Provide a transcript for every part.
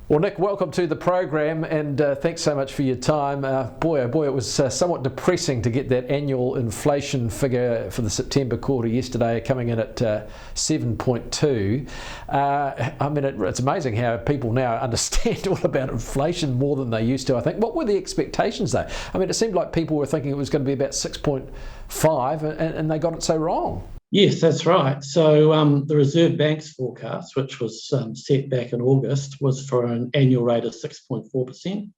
Well, Nick, welcome to the program, and thanks so much for your time. Boy, oh boy, it was somewhat depressing to get that annual inflation figure for the September quarter yesterday, coming in at 7.2. I mean, it's amazing how people now understand all about inflation more than they used to, I think. What were the expectations, though? I mean, it seemed like people were thinking it was going to be about 6.5, and they got it so wrong. Yes, that's right. So the Reserve Bank's forecast, which was set back in August, was for an annual rate of 6.4%,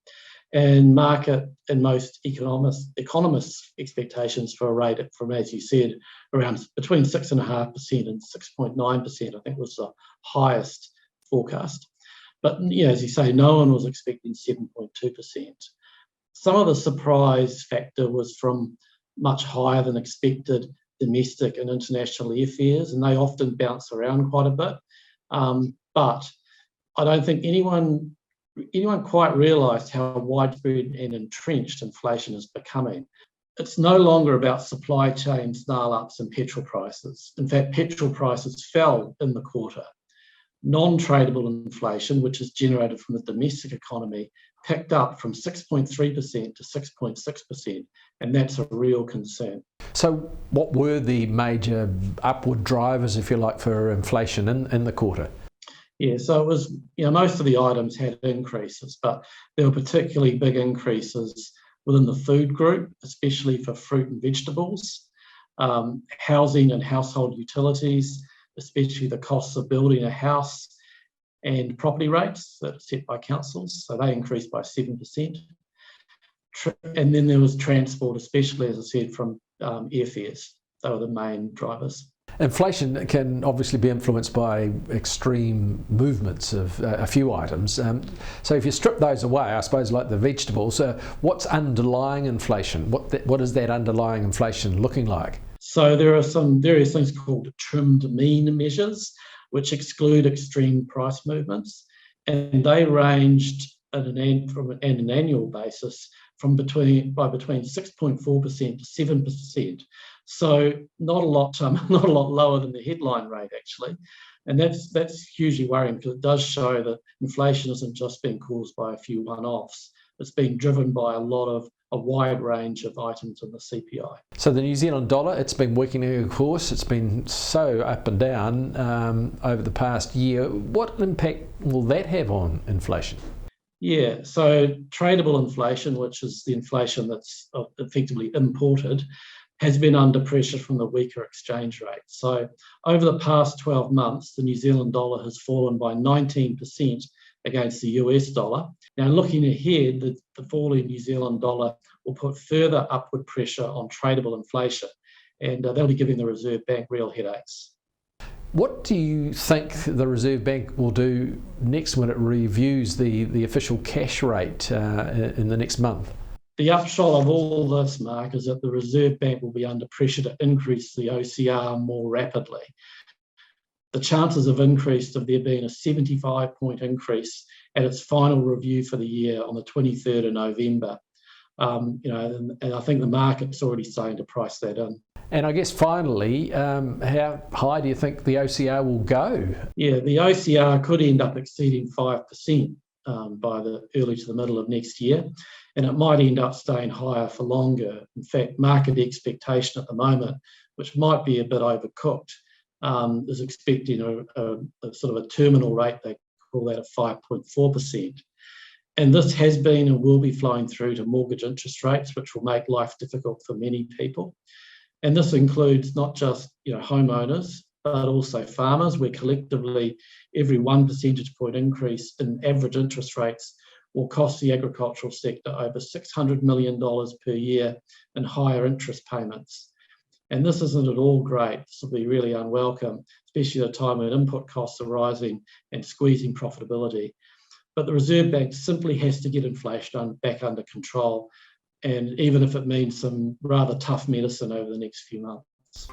and market and most economists' expectations for a rate from, as you said, around between 6.5% and 6.9%, I think was the highest forecast. But as you say, no one was expecting 7.2%. Some of the surprise factor was from much higher than expected domestic and international airfares, and they often bounce around quite a bit. But I don't think anyone quite realised how widespread and entrenched inflation is becoming. It's no longer about supply chain snarl-ups and petrol prices. In fact, petrol prices fell in the quarter. Non-tradable inflation, which is generated from the domestic economy, picked up from 6.3% to 6.6%, and that's a real concern. So what were the major upward drivers, if you like, for inflation in the quarter? Yeah, so it was, most of the items had increases, but there were particularly big increases within the food group, especially for fruit and vegetables, housing and household utilities, especially the costs of building a house, and property rates that are set by councils, so they increased by 7%. And then there was transport, especially, as I said, from airfares. They were the main drivers. Inflation can obviously be influenced by extreme movements of a few items. So if you strip those away, I suppose, like the vegetables, what's underlying inflation? What is that underlying inflation looking like? So there are some various things called trimmed mean measures, which exclude extreme price movements, and they ranged from an annual basis from between 6.4% to 7%. So not a lot lower than the headline rate, actually, and that's hugely worrying, because it does show that inflation isn't just being caused by a few one-offs. It's being driven by a wide range of items in the CPI. So the New Zealand dollar, it's been weakening, of course. It's been so up and down over the past year. What impact will that have on inflation? Yeah, so tradable inflation, which is the inflation that's effectively imported, has been under pressure from the weaker exchange rate. So over the past 12 months, the New Zealand dollar has fallen by 19% against the US dollar. Now, looking ahead, the fall in New Zealand dollar will put further upward pressure on tradable inflation, and they'll be giving the Reserve Bank real headaches. What do you think the Reserve Bank will do next when it reviews the official cash rate in the next month? The upshot of all this, Mark, is that the Reserve Bank will be under pressure to increase the OCR more rapidly. The chances have increased of there being a 75-point increase at its final review for the year on the 23rd of November. And I think the market's already starting to price that in. And I guess finally, how high do you think the OCR will go? Yeah, the OCR could end up exceeding 5% by the early to the middle of next year, and it might end up staying higher for longer. In fact, market expectation at the moment, which might be a bit overcooked, is expecting a sort of a terminal rate, they call that, of 5.4%. And this has been and will be flowing through to mortgage interest rates, which will make life difficult for many people. And this includes not just homeowners, but also farmers, where collectively every 1 percentage point increase in average interest rates will cost the agricultural sector over $600 million per year in higher interest payments. And this isn't at all great. This will be really unwelcome, especially at a time when input costs are rising and squeezing profitability. But the Reserve Bank simply has to get inflation back under control, and even if it means some rather tough medicine over the next few months.